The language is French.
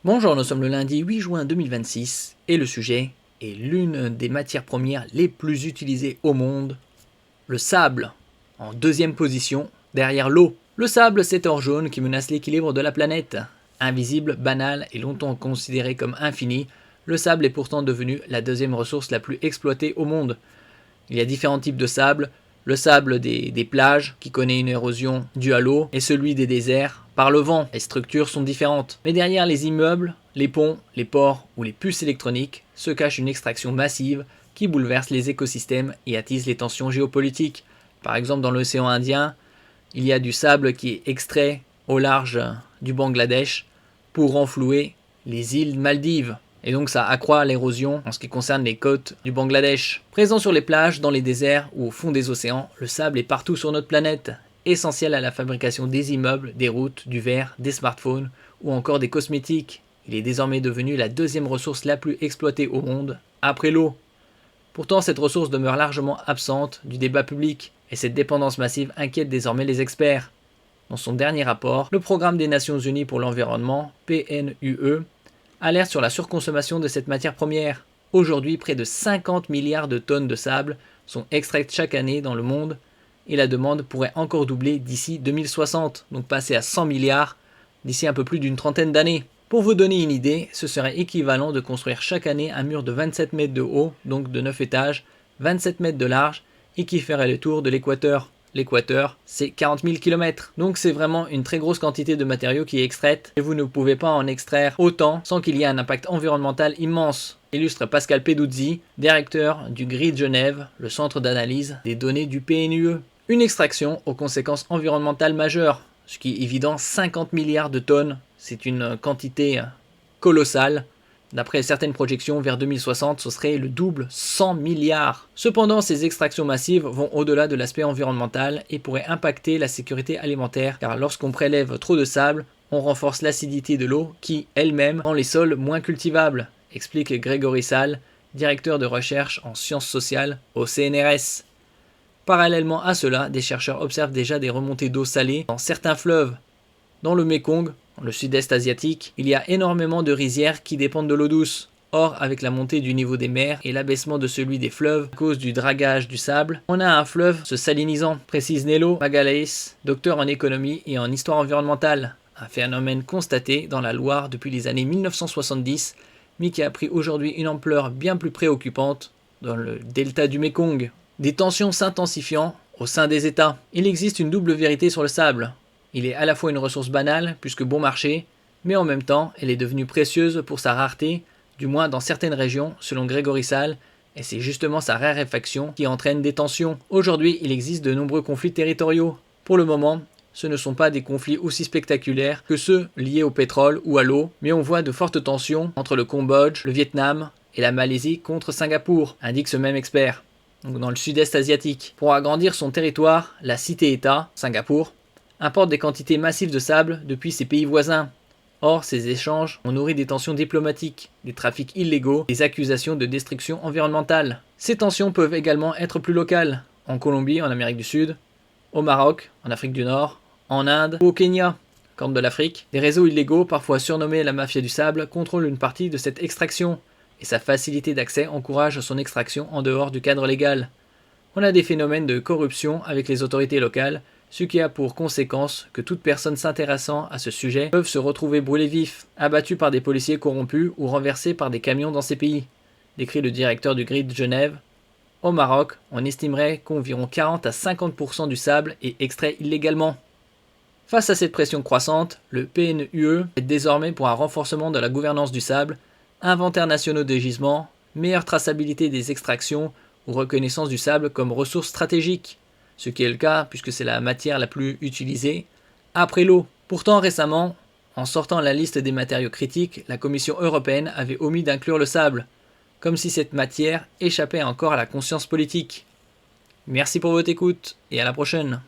Bonjour, nous sommes le lundi 8 juin 2026 et le sujet est l'une des matières premières les plus utilisées au monde, le sable, en deuxième position derrière l'eau. Le sable, cet or jaune qui menace l'équilibre de la planète. Invisible, banal et longtemps considéré comme infini, le sable est pourtant devenu la deuxième ressource la plus exploitée au monde. Il y a différents types de sable. Le sable des plages, qui connaît une érosion due à l'eau, et celui des déserts, par le vent. Les structures sont différentes. Mais derrière les immeubles, les ponts, les ports ou les puces électroniques, se cache une extraction massive qui bouleverse les écosystèmes et attise les tensions géopolitiques. Par exemple, dans l'océan Indien, il y a du sable qui est extrait au large du Bangladesh pour renflouer les îles Maldives. Et donc ça accroît l'érosion en ce qui concerne les côtes du Bangladesh. Présent sur les plages, dans les déserts ou au fond des océans, le sable est partout sur notre planète, essentiel à la fabrication des immeubles, des routes, du verre, des smartphones ou encore des cosmétiques. Il est désormais devenu la deuxième ressource la plus exploitée au monde, après l'eau. Pourtant, cette ressource demeure largement absente du débat public, et cette dépendance massive inquiète désormais les experts. Dans son dernier rapport, le Programme des Nations Unies pour l'environnement, PNUE, alerte sur la surconsommation de cette matière première. Aujourd'hui, près de 50 milliards de tonnes de sable sont extraites chaque année dans le monde et la demande pourrait encore doubler d'ici 2060, donc passer à 100 milliards d'ici un peu plus d'une trentaine d'années. Pour vous donner une idée, ce serait équivalent de construire chaque année un mur de 27 mètres de haut, donc de 9 étages, 27 mètres de large et qui ferait le tour de l'équateur. L'équateur, c'est 40 000 km. Donc c'est vraiment une très grosse quantité de matériaux qui est extraite et vous ne pouvez pas en extraire autant sans qu'il y ait un impact environnemental immense. Illustre Pascal Peduzzi, directeur du GRID Genève, le centre d'analyse des données du PNUE. Une extraction aux conséquences environnementales majeures, ce qui est évident, 50 milliards de tonnes, c'est une quantité colossale. D'après certaines projections, vers 2060, ce serait le double, 100 milliards. Cependant, ces extractions massives vont au-delà de l'aspect environnemental et pourraient impacter la sécurité alimentaire, car lorsqu'on prélève trop de sable, on renforce l'acidité de l'eau qui, elle-même, rend les sols moins cultivables, explique Grégory Sall, directeur de recherche en sciences sociales au CNRS. Parallèlement à cela, des chercheurs observent déjà des remontées d'eau salée dans certains fleuves. Dans le Mekong, dans le sud-est asiatique, il y a énormément de rizières qui dépendent de l'eau douce. Or, avec la montée du niveau des mers et l'abaissement de celui des fleuves à cause du dragage du sable, on a un fleuve se salinisant, précise Nello Magalhães, docteur en économie et en histoire environnementale. Un phénomène constaté dans la Loire depuis les années 1970, mais qui a pris aujourd'hui une ampleur bien plus préoccupante dans le delta du Mekong. Des tensions s'intensifiant au sein des États. Il existe une double vérité sur le sable. Il est à la fois une ressource banale, puisque bon marché, mais en même temps, elle est devenue précieuse pour sa rareté, du moins dans certaines régions, selon Grégory Sall, et c'est justement sa raréfaction qui entraîne des tensions. Aujourd'hui, il existe de nombreux conflits territoriaux. Pour le moment, ce ne sont pas des conflits aussi spectaculaires que ceux liés au pétrole ou à l'eau, mais on voit de fortes tensions entre le Cambodge, le Vietnam et la Malaisie contre Singapour, indique ce même expert. Donc dans le sud-est asiatique. Pour agrandir son territoire, la cité-État, Singapour, importe des quantités massives de sable depuis ses pays voisins. Or, ces échanges ont nourri des tensions diplomatiques, des trafics illégaux, des accusations de destruction environnementale. Ces tensions peuvent également être plus locales, en Colombie, en Amérique du Sud, au Maroc, en Afrique du Nord, en Inde ou au Kenya, Corne de l'Afrique. Des réseaux illégaux, parfois surnommés la mafia du sable, contrôlent une partie de cette extraction, et sa facilité d'accès encourage son extraction en dehors du cadre légal. On a des phénomènes de corruption avec les autorités locales, ce qui a pour conséquence que toute personne s'intéressant à ce sujet peuvent se retrouver brûlés vifs, abattus par des policiers corrompus ou renversés par des camions dans ces pays, décrit le directeur du GRID Genève. Au Maroc, on estimerait qu'environ 40 à 50% du sable est extrait illégalement. Face à cette pression croissante, le PNUE est désormais pour un renforcement de la gouvernance du sable, inventaires nationaux de gisements, meilleure traçabilité des extractions ou reconnaissance du sable comme ressource stratégique, ce qui est le cas puisque c'est la matière la plus utilisée après l'eau. Pourtant récemment, en sortant la liste des matériaux critiques, la Commission européenne avait omis d'inclure le sable, comme si cette matière échappait encore à la conscience politique. Merci pour votre écoute et à la prochaine.